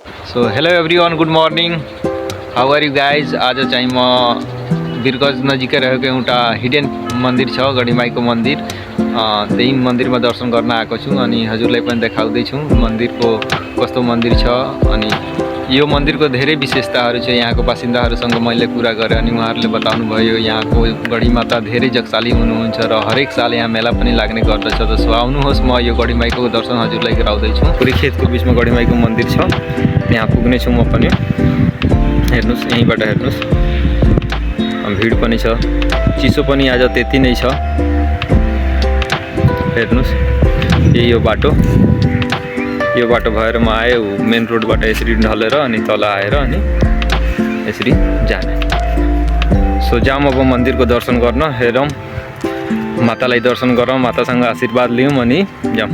So hello everyone, good morning, how are you guys. आज चाहिँ म वीरगंज नजिकै रहेको एउटा हिडन मन्दिर छ, गढीमाईको मन्दिर। त्यही मन्दिरमा दर्शन गर्न आएको छु अनि हजुरलाई पनि देखाउँदैछु मन्दिरको कस्तो मन्दिर छ। अनि यो मन्दिरको धेरै विशेषताहरू छ। यहाँको बासिन्दाहरूसँग मैले कुरा गरेँ अनि उहाँहरूले बताउनु भयो यहाँको गढीमाता धेरै जगशाली हुनुहुन्छ र हरेक साल यहाँ मेला पनि लाग्ने गर्दछ। जसो आउनुहोस्, म यो गढीमाईको दर्शन हजुरलाई गराउँदैछु। पुरै खेतको बिचमा गढीमाईको मन्दिर छ, त्यहाँ पुग्ने छु म पनि। हेर्नुहोस्, यहीँबाट हेर्नुहोस्, भिड पनि छ, चिसो पनि आज त्यति नै छ। हेर्नुहोस्, यही यो बाटो भएर म आएँ मेन रोडबाट यसरी ढलेर अनि तल आएर अनि यसरी जाने। सो जाऊँ अब मन्दिरको दर्शन गर्न, हेरौँ, मातालाई दर्शन गरौँ, मातासँग आशीर्वाद लिउँ अनि जाऊँ।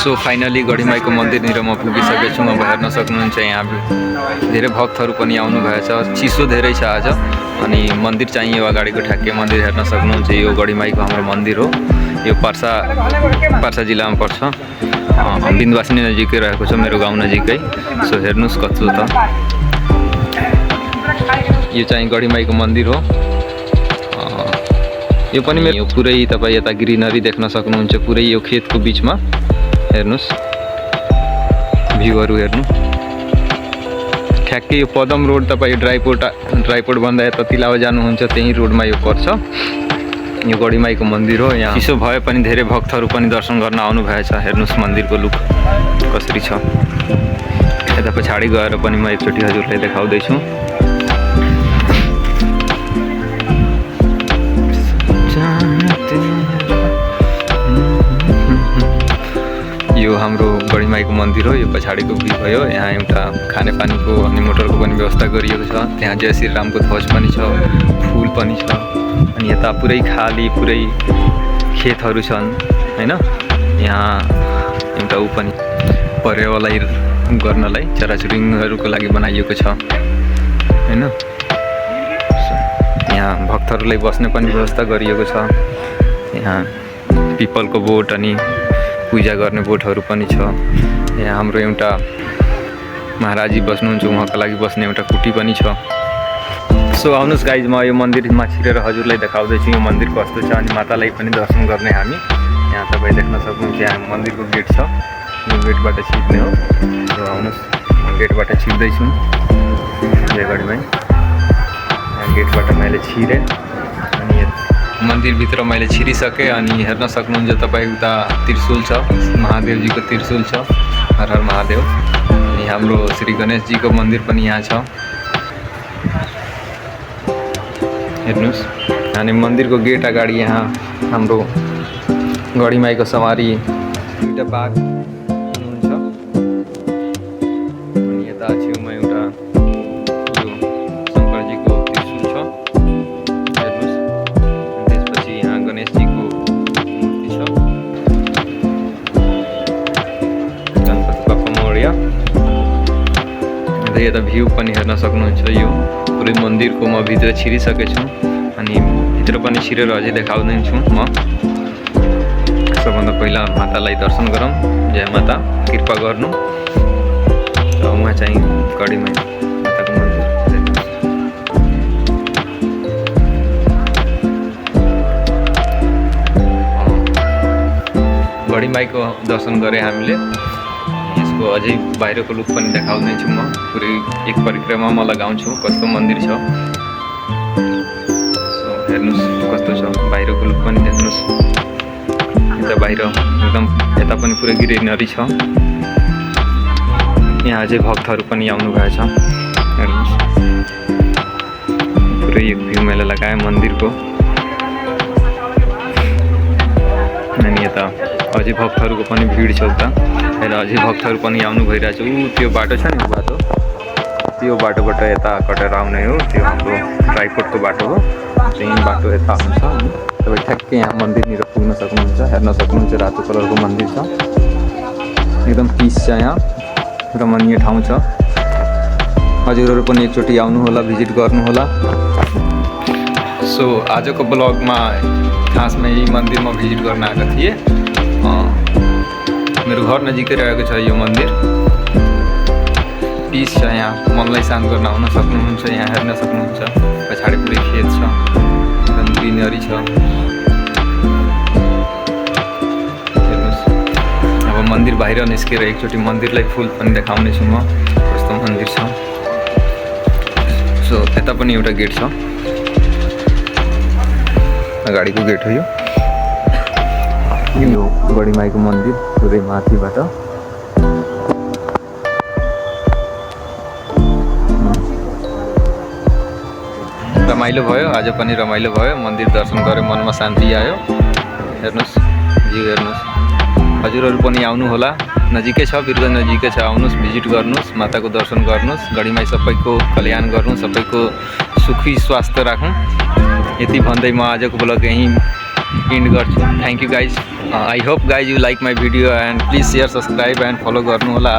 सो फाइनली गढीमाईको मन्दिरनिर म पुगिसकेको छु। अब हेर्न सक्नुहुन्छ यहाँ धेरै भक्तहरू पनि आउनु भएछ। चिसो धेरै छ आज अनि मन्दिर चाहिँ यो अगाडिको ठ्याक्कै मन्दिर हेर्न सक्नुहुन्छ। यो गढीमाईको हाम्रो मन्दिर हो। यो पर्सा जिल्लामा पर्छ, बिन्दवासिनी नजिकै रहेको छ, मेरो गाउँ नजिकै। सो हेर्नुहोस् कस्तो त, यो चाहिँ गढीमाईको मन्दिर हो। यो पनि यो पुरै तपाईँ यता ग्रिनरी देख्न सक्नुहुन्छ, पुरै यो खेतको बिचमा। हेर्नुहोस् भ्यूहरू हेर्नु, ठ्याक्कै यो पदम रोड तपाईँ ड्राइपोर्ट भन्दा यता तिलावा जानुहुन्छ त्यही रोडमा यो पर्छ। यो गढीमाईको मन्दिर हो। यहाँ चिसो भए पनि धेरै भक्तहरू पनि दर्शन गर्न आउनु भएछ। हेर्नुहोस् मन्दिरको लुक कसरी छ। यता पछाडि गएर पनि म एकचोटि हजुरलाई देखाउँदैछु। यो हाम्रो गढीमाईको मन्दिर हो। यो पछाडिको भ्यू भयो। यहाँ एउटा खानेपानीको अनि मोटरको पनि व्यवस्था गरिएको छ। त्यहाँ जय श्री रामको ध्वज पनि छ, फुल पनि छ। अनि यता पुरै खाली, पुरै खेतहरू छन् हैन। यहाँ एउटा ऊ पनि परेवालाई गर्नलाई, चराचुरुङ्गीहरूको लागि बनाइएको छ हैन। यहाँ भक्तहरूलाई बस्ने पनि व्यवस्था गरिएको छ। यहाँ पिपलको बोट अनि पूजा गर्ने बोटहरू पनि छ। यहाँ हाम्रो एउटा महाराजी बस्नुहुन्छ, उहाँको लागि बस्ने एउटा कुटी पनि छ। सो आउनुहोस् गाइज, म यो मन्दिरमा छिरेर हजुरलाई देखाउँदैछु यो मन्दिर कस्तो छ अनि मातालाई पनि दर्शन गर्ने हामी। यहाँ तपाईँ देख्न सक्नुहुन्छ, यहाँ मन्दिरको गेट छ, यो गेटबाट छिर्ने हो। सो आउनुहोस्, गेटबाट छिर्दैछु। जय गढीमाई। यहाँ गेटबाट मैले छिरेँ अनि मन्दिरभित्र मैले छिरिसकेँ अनि हेर्न सक्नुहुन्छ तपाईँ उता त्रिशूल छ, महादेवजीको त्रिशूल छ। हर हर महादेव। अनि हाम्रो श्री गणेशजीको मन्दिर पनि यहाँ छ। हेर्नुहोस्, अनि मन्दिरको गेट अगाडि यहाँ हाम्रो गढीमाईको सवारी दुईवटा बाघ हुनुहुन्छ। अनि यता छेउमा एउटा यो शङ्करजीको त्रिशूल छ। हेर्नुहोस्, त्यसपछि यहाँ गणेशजीको मूर्ति छ, गणपति बाप्पा मौर्य। यता भ्यू पनि हेर्न सक्नुहुन्छ। यो पुरै मन्दिरको म भित्र छिरिसकेको छु अनि भित्र पनि छिरेर अझै देखाउँदैछु म। सबभन्दा पहिला मातालाई दर्शन गरौँ। जय माता, कृपा गर्नु। र उहाँ चाहिँ गढीमाई माताको मन्दिर। गढीमाईको दर्शन गरेँ हामीले। यसको अझै बाहिरको लुक पनि देखाउँदैछु म। पुरै एक परिक्रमा म लगाउँछु कस्तो मन्दिर छ। सो हेर्नुहोस् कस्तो छ, बाहिरको लुक पनि देख्नुहोस्। यता बाहिर एकदम यता पनि पुरै ग्रिनरी छ। यहाँ अझै भक्तहरू पनि आउनु भएछ। हेर्नुहोस्, पुरै एक भ्यू मैले लगाएँ मन्दिरको। अनि यता अझै भक्तहरूको पनि भिड छ उता। अहिले अझै भक्तहरू पनि आउनु भइरहेछ। त्यो बाटो छ नि, बाटो त्यो बाटोबाट यता कटेर आउने हो। त्यो हाम्रो ड्राइपोर्टको बाटो हो। त्यही बाटो यता आउँछ अनि तपाईँ ठ्याक्कै यहाँ मन्दिरनिर पुग्न सक्नुहुन्छ। हेर्न सक्नुहुन्छ, रातो कलरको मन्दिर छ, एकदम पिस छ। यहाँ रमणीय ठाउँ छ। हजुरहरू पनि एकचोटि आउनु होला, भिजिट गर्नु होला। सो आजको ब्लगमा खासमा यही मन्दिरमा भिजिट गर्न आएको थिएँ। मेरो घर नजिकै रहेको छ यो मन्दिर। पिस छ यहाँ, मनलाई शान्त गर्न आउन सक्नुहुन्छ। यहाँ हेर्न सक्नुहुन्छ पछाडि पुरै खेत छ, एकदम ग्रिनरी छ। हेर्नुहोस्, अब मन्दिर बाहिर निस्केर एकचोटि मन्दिरलाई फुल पनि देखाउने छु म, कस्तो मन्दिर छ। सो यता पनि एउटा गेट छ, अगाडिको गेट हो यो बडीमाईको मन्दिर पुरै माथिबाट। रमाइलो भयो, आज पनि रमाइलो भयो। मन्दिर दर्शन गऱ्यो, मनमा शान्ति आयो। हेर्नुहोस् भ्यू हेर्नुहोस्, हजुरहरू पनि आउनु होला, नजिकै छ, बिर्ग नजिकै छ, आउनुहोस्, भिजिट गर्नुहोस्, माताको दर्शन गर्नुहोस्। गढीमाई सबैको कल्याण गर्नु, सबैको सुखी स्वास्थ्य राखौँ। यति भन्दै म आजको ब्लग यहीँ एन्ड गर्छु। Thank you guys. I hope guys you like my video and please share, subscribe and follow गर्नु होला।